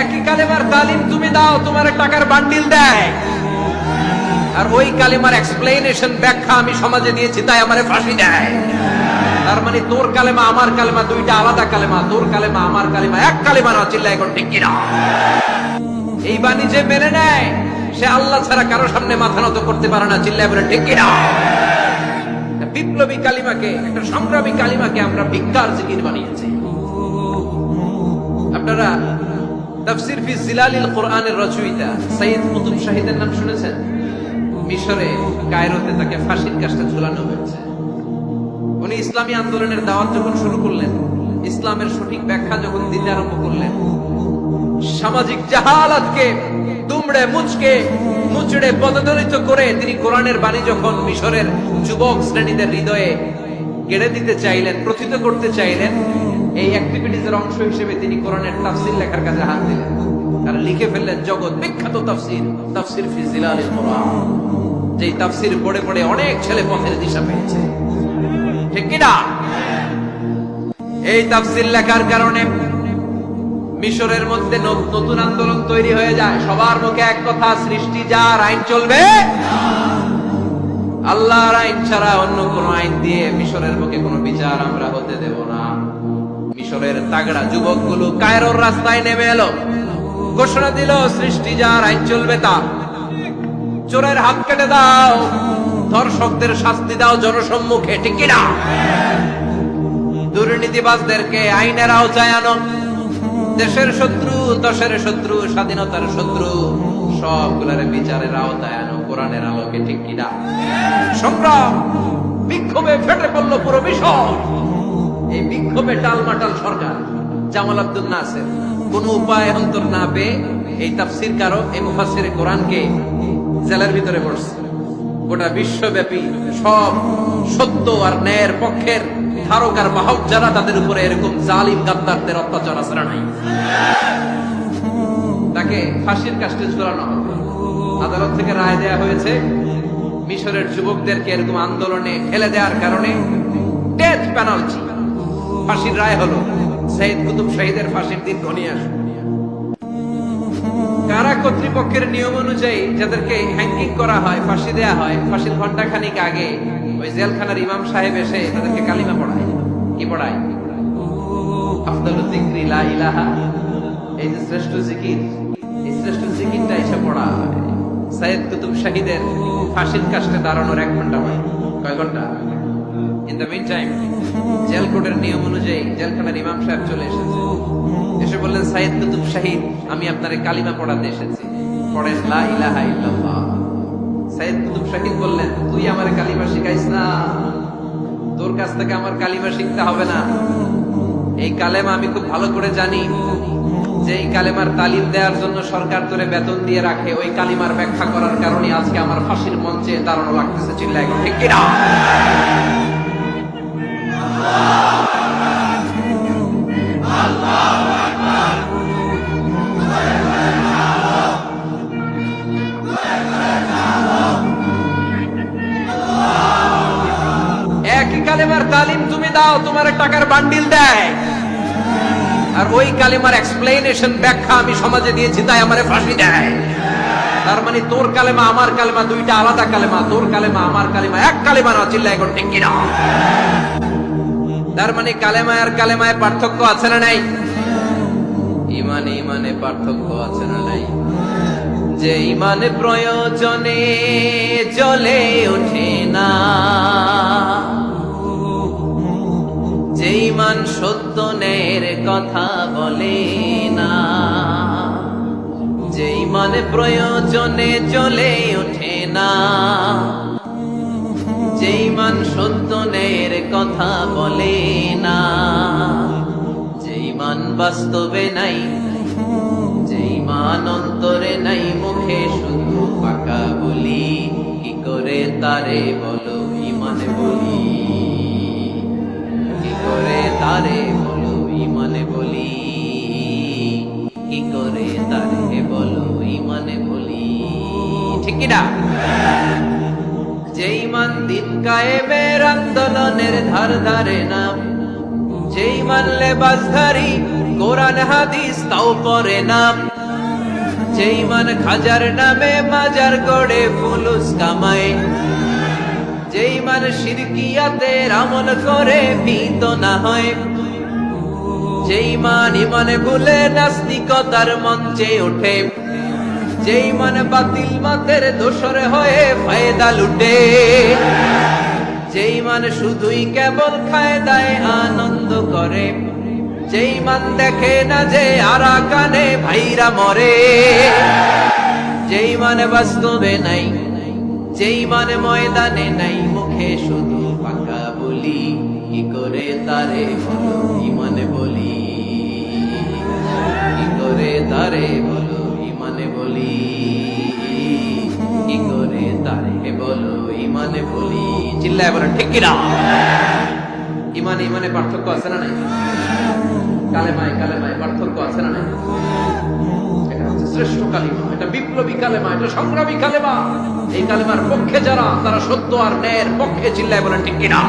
একই কালেমার তালিম তুমি দাও, তোমার টাকার বান্ডিল দেয়। আর ওই কালেমার এক্সপ্লেনেশন ব্যাখ্যা আমি সমাজে দিয়েছি, তাই আমারে ফাঁসি দেয়। তার মানে তোর কালেমা আমার কালেমা দুইটা আলাদা কালেমা, তোর কালেমা আমার কালেমা এক কালেমা না। চিল্লা এখন ঠিক কিনা? এই বাণী যে মেনে নেয় সে আল্লাহ ছাড়া কারো সামনে মাথা নত করতে পারে না। চিল্লা বলে ঠিক কিনা? বিপ্লবী কালিমাকে, একটা সংগ্রামী কালিমাকে আমরা ভিক্ষার জিকির বানিয়েছি। আপনারা তাফসীর ফি জিলালিল কোরআনের রচয়িতা সৈয়দ কুতুব শাহীদের নাম শুনেছেন? মিশরে কায়রোতে তাকে ফাঁসির কাস্টে ঝুলানো হয়েছে। উনি ইসলামী আন্দোলনের দাওয়াত যখন শুরু করলেন, ইসলামের সঠিক ব্যাখ্যা যখন দিতে আরম্ভ করলেন, সামাজিক জাহালাতকে দুমড়ে মুচড়ে পদদলিত করে তিনি কোরআনের বাণী যখন মিশরের যুবক শ্রেণীদের হৃদয়ে গেড়ে দিতে চাইলেন, প্রথিত করতে চাইলেন, এই অ্যাক্টিভিটিজের অংশ হিসেবে তিনি কোরআনের তাফসীর লেখার কাজে হাত দিলেন। আর লিখে ফেললেন জগৎ বিখ্যাত তাফসীর, তাফসীর ফি জিলালিল কোরআন। যেই তাফসীর পড়ে পড়ে অনেক ছেলে পথের দিশা পেয়েছে। ঠিক কিনা? এই তাফসীর লেখার কারণে মিশরের মধ্যে নতুন আন্দোলন তৈরি হয়ে যায়। সবার মুখে এক কথা, সৃষ্টি যার, আইন চলবে আল্লাহর আইন ছাড়া অন্য কোন আইন দিয়ে মিশরের বুকে কোনো বিচার আমরা হতে দেব না। মিশরের তাগড়া যুবকগুলো কায়রোর রাস্তায় নেমে এলো, ঘোষণা দিল সৃষ্টি যার, আইন চলবে তার। চোরের হাত কেটে দাও, ধর্ষকদের শাস্তি দাও জনসম্মুখে। ঠিক কিনা? দুর্নীতিবাজদেরকে আইনের আওতায় আনো। দেশের শত্রু, দশের শত্রু, স্বাধীনতার শত্রু সবগুলার বিচারের আওতায় আনো কোরআনের আলোকে। ঠিক কিনা? সংগ্রাম বিক্ষোভে ফেটে পড়লো পুরো মিশর। এই বিক্ষোভে টালমাটাল সরকার। জামাল আব্দুল নাসের কোন উপায় অন্তর না পেয়ে এই তাফসীরকারক, এই মুফাসসিরে কোরআনকে জেলের ভিতরে পড়ছে। গোটা বিশ্বব্যাপী সব সত্য আর ন্যায়ের পক্ষের ধারক আর বাহক যারা, তাদের উপরে এরকম জালিম গাদ্দারদের অত্যাচার আসরা নাই। তাকে ফাঁসির কাস্টে ঝুলানো হবে। আদালত থেকে রায় দেয়া হয়েছে মিশরের যুবকদেরকে এরকম আন্দোলনে ঠেলে দেওয়ার কারণে ডেথ পেনাল্টি, ফাঁসির রায় হলো। সৈয়দ কুতুব শাহীদের ফাঁসির দিন ঘনিয়ে আসে। কারা কর্তৃপক্ষের নিয়ম অনুযায়ী যাদেরকে হ্যাঙ্গিং করা হয়, ফাঁসি দেয়া হয়, ফাঁসির ঘন্টা খানিক আগে ওই জেলখানার ইমাম সাহেব এসে তাদেরকে কালিমা পড়ায়। কি পড়ায়? আফদালুয যিকরি লা ইলাহা, এই যে শ্রেষ্ঠ জিকির, এই শ্রেষ্ঠ জিকিরটা এসে পড়ায়। সৈয়দ কুতুব শাহীদের ফাঁসির কাস্টে দাঁড়ানোর 1 ঘন্টা হয়। কয় ঘন্টা? In the mean time jail কোডের নিয়ম অনুযায়ী জেলখানার ইমাম সাহেব চলে এসেছে। এসে বললেন, সৈয়দ কুতুব শাহীদ, আমি আপনারে কালিমা পড়াতে এসেছি, পড়েন লা ইলাহা ইল্লাল্লাহ। সৈয়দ কুতুব শাহীদ বললেন, তুই আমার কালিমা শিখাইস না, তোর কাছ থেকে আমার কালিমা শিখতে হবে না। এই কালেমা আমি খুব ভালো করে জানি, যে এই কালেমার তালিম দেওয়ার জন্য সরকার তোরে বেতন দিয়ে রাখে। ওই কালিমার ব্যাখ্যা করার কারণে আজকে আমার ফাঁসির মঞ্চে দাঁড়ানো লাগতেছে। চিল্লা এখন ঠিক কিনা? একই কালেমার তালিম তুমি দাও, তোমার টাকার বান্ডিল দেয়। আর ওই কালেমার এক্সপ্লেনেশন ব্যাখ্যা আমি সমাজে দিয়েছি, তাই আমারে ফাঁসি দেয়। তার মানে তোর কালেমা আমার কালেমা দুইটা আলাদা কালেমা, তোর কালেমা আমার কালেমা এক কালেমা না। চিল্লা এখন ঠিক কিনা? তার মানে কালেমায় আর কালেমায় পার্থক্য আছে না নাই? ইমানে ইমানে পার্থক্য আছে না নাই? যে ইমানে প্রয়োজনে জ্বলে ওঠে না, যে ইমান সত্য ন্যায়ের কথা বলে না, যে ইমানে প্রয়োজনে জ্বলে ওঠে না, যে ইমান সত্য ন্যায়ের কথা বলে না, যে ইমান বাস্তবে নাই, যে ইমান অন্তরে নাই, মুখে শুধু পাকা বলি, কি করে তারে বলো ইমানে বলি, কি করে তারে বলো ইমানে বলি, কি করে তারে বলো ইমানে বলি। ঠিক কিনা? যে ইমান দিন কায়েমের আন্দোলনের ধার ধারে না, যে ইমান লেবাসধারী কোরআন হাদিস তাও পড়ে না, যে ইমান খাজার নামে মাজার গড়ে ফুলুস কামায়, যে ইমান শিরকিয়াতের আমল করে ভীত না হয়, যে ইমান ইমানে ভুলে নাস্তিকতার মঞ্চে ওঠে, যে ইমান বাতিল মাতের দোসর হয়ে ফায়দা লুটে, যে ইমান শুধুই কেবল খায় দায় আনন্দ করে, যে ইমান দেখে না যে আরাকানে ভাইরা মরে, যে ইমান বাস্তবে নাই, যে ইমান ময়দানে নাই, মুখে শুধু পাকা বলি, কি করে তারে বলো ইমানে বলি, কি করে তারে বলো ইমানে বলি, কি করে তারে বলো ইমানে বলি। চিল্লায় বলেন ঠিক কিনা? ইমানে ইমানে পার্থক্য আছে না নাই? কালেমায় কালেমায় পার্থক্য আছে না নাই? এটা হচ্ছে শ্রেষ্ঠ কালিমা, এটা বিপ্লবী কালেমা, এটা সংগ্রামী কালেমা। এই কালেমার পক্ষে যারা, তারা সত্য আর ন্যায়ের পক্ষে। চিল্লায় বলেন ঠিক কিনা?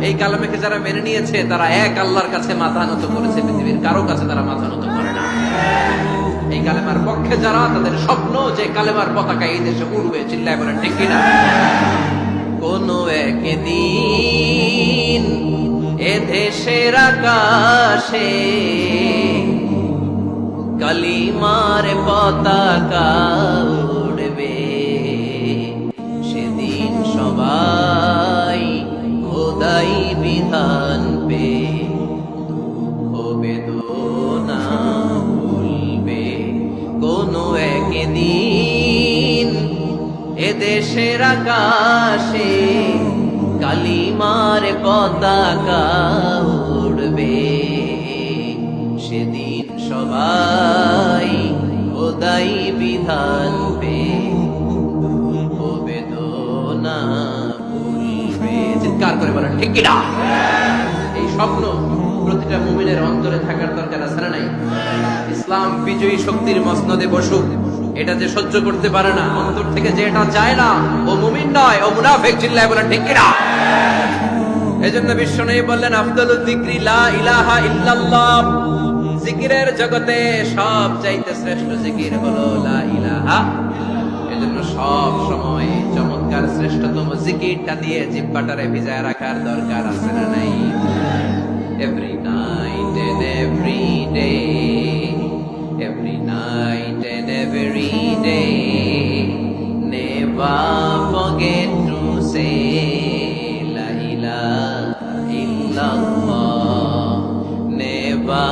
এই কালেমাকে যারা মেনে নিয়েছে, তারা এক আল্লাহর কাছে মাথা নত করেছে, পৃথিবীর কারো কাছে তারা মাথা নত করে না। এই কালেমার পক্ষে যারা, তাদের স্বপ্ন যে কালেমার পতাকা এই দেশে উড়বে। চিল্লায় বলেন ঠিক কিনা? কোন একদিন এ দেশের আকাশে কালিমার পতাকা উড়বে, সেদিন সবাই খোদাই বিধান পে বেদনা ভুলবে। কোন একদিন এ দেশের আকাশে কালিমার পতাকা উড়বে, সেদিন সবাই খোদাই বিধান পে বেদনা ভুলবে। চিৎকার করে বলেন ঠিক কিনা? এই স্বপ্ন প্রতিটা মুমিনের অন্তরে থাকার দরকার আছে না নাই? ইসলাম বিজয়ী শক্তির মসনদে বসুক, এটা যে সহ্য করতে পারে না, অন্তর থেকে যে এটা চায় না, ও মুমিন নয়, ও মুনাফিক। চিল্লায় বলেন ঠিক কিনা? এজন্য বিশ্বনবী বললেন, আফদালুয যিকরি লা ইলাহা ইল্লাল্লাহ। জিকিরের জগতে সব চাইতে শ্রেষ্ঠ জিকির হলো লা ইলাহা। এজন্য সব সময় চমৎকার শ্রেষ্ঠতম জিকিরটা দিয়ে জিহ্বাটারে ভিজায় রাখার দরকার আছে না নাই? Every night and every day, every night and every day, never forget to say la ilaha illallah. Never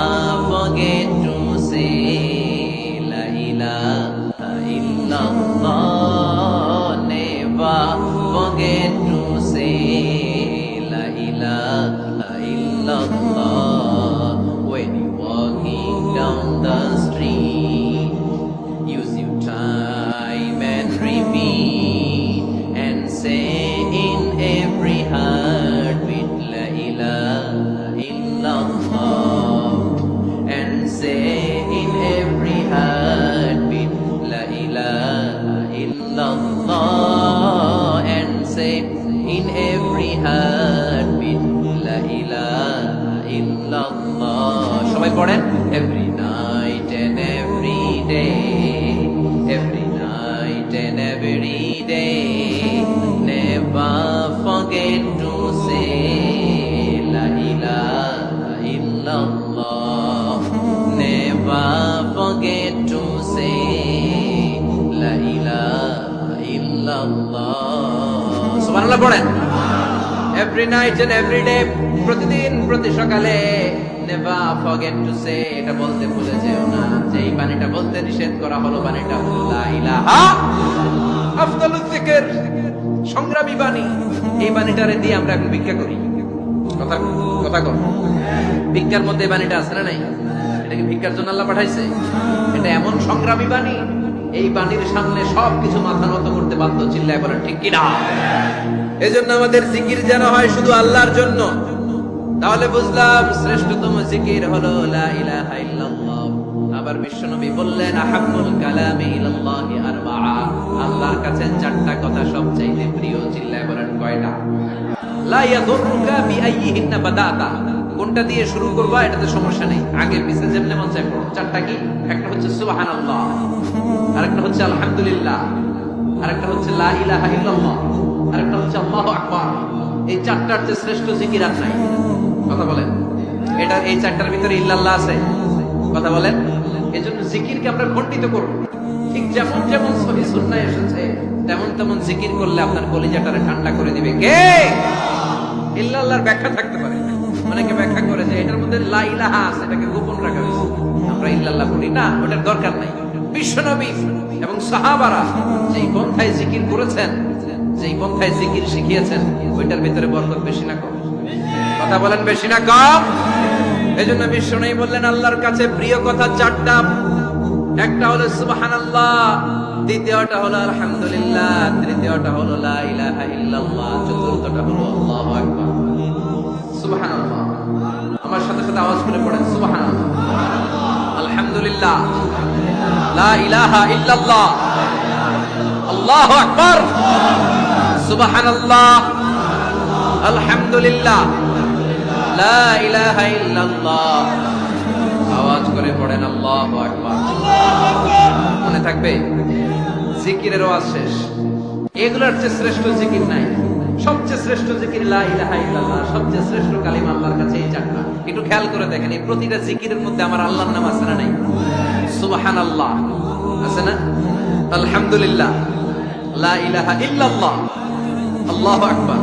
forget to say la ilaha illallah. Never forget to say la ilaha illallah. When you're walking down the street, use your time and repeat and say in every heartbeat la ilaha illallah. And say in every heartbeat la ilaha illallah. And say in every heartbeat la ilaha illallah. সবাই পড়েন, every night and every day, every night and every day, never forget to say la ilaha illallah. Never forget to say la ilaha illallah. সুবহানাল্লাহ পড়েন। Every night and every day, প্রতিদিন প্রতি সকালে never forget to say, এটা বলতে ভুলে যেও না, যে এই বাণীটা বলতে নিষেধ করা হলো, বাণীটা হলো লা ইলাহা আফদালুয যিকর, সংগ্রামী বাণী। এই বাণীটারে দিয়ে আমরা এখন ভিক্ষা করি। কথা কথা কর, ভিক্ষার মধ্যে এই বাণীটা আছে না নাই? এটাকে ভিক্ষার জন্য আল্লাহ পাঠাইছে? এটা এমন সংগ্রামী বাণী, এই বাণীর সামনে সবকিছু মাথা নত করতে বাধ্য। চিল্লায় বলেন ঠিক কিনা? এজন্য আমাদের জিকির যেন হয় শুধু আল্লাহর জন্য। তাহলে বুঝলাম শ্রেষ্ঠতম জিকির হলো লা ইলাহা ইল্লাল্লাহ। আবার বিশ্বনবী বললেন, আহাব্বুল কালামি ইলাল্লাহি আরবাআ। আল্লাহর কাছে চারটা কথা সবচাইতে প্রিয়। চিল্লায় বলেন কয়টা? লা ইয়াদুররুকা বিআইয়িহিন্না বাদাতা। কোনটা দিয়ে শুরু করবা এটাতে সমস্যা নেই, আগে পিছে যেমনে মন চায় পড়ো। চারটা কি? একটা হচ্ছে সুবহানাল্লাহ, আরেকটা হচ্ছে আলহামদুলিল্লাহ, আরেকটা হচ্ছে লা ইলাহা ইল্লাল্লাহ, আরেকটা হচ্ছে আল্লাহু আকবার। এই চারটার যে শ্রেষ্ঠ জিকির আর নাই। কথা বলেন, এটা এই চারটার ভিতরে ইল্লাল্লাহ আছে? কথা বলেন। এজন্য জিকিরকে আমরা খণ্ডিত করব না। ঠিক যেমন যেমন সহিহ সুন্নাহ এসেছে তেমন তেমন জিকির করলে আপনার কলিজাটারে ঠান্ডা করে দিবে কে? ইল্লাল্লাহর ব্যাখ্যা থাকতে পারে, অনেকে ব্যাখ্যা করে যে এটার মধ্যে লা ইলাহা আছে, এটাকে গোপন রাখা হয়েছে, আমরা ইল্লাল্লাহ বলি না, ওটার দরকার নাই। বিশ্বনবী এবং সাহাবারা যেই পন্থায় জিকির করেছেন, যেই পন্থায় জিকির শিখিয়েছেন, ওইটার ভিতরে বরকত বেশি না কম? কথা বলেন, বেশি না কম? এজন্য বিশ্বনবী বললেন আল্লাহর কাছে প্রিয় কথা চারটা। একটা হলো সুবহানাল্লাহ, দ্বিতীয়টা হলো আলহামদুলিল্লাহ, তৃতীয়টা হলো লা ইলাহা ইল্লাল্লাহ, চতুর্থটা হলো আল্লাহু আকবার। সুবহানাল্লাহ, আমার সাথে সাথে আওয়াজ করে পড়েন সুবহানাল্লাহ, আলহামদুলিল্লাহ, লা ইলাহা ইল্লাল্লাহ, আল্লাহু আকবার। সুবহানাল্লাহ, আলহামদুলিল্লাহ, লা ইলাহা ইল্লাল্লাহ, আওয়াজ করে পড়েন আল্লাহু আকবার। মনে থাকবে, জিকিরের ওয়াজ শেষ। এগুলোর চেয়ে শ্রেষ্ঠ জিকির নাই। সবচেয়ে শ্রেষ্ঠ জিকির লা ইলাহা ইল্লাল্লাহ, সবচেয়ে শ্রেষ্ঠ কালিমা আল্লাহর কাছে এই চারটা। একটু খেয়াল করে দেখেন, এই প্রতিটা জিকিরের মধ্যে আমার আল্লাহর নাম আছে না নাই? সুবহানাল্লাহ আছে না? আলহামদুলিল্লাহ, লা ইলাহা ইল্লাল্লাহ, আল্লাহু আকবার।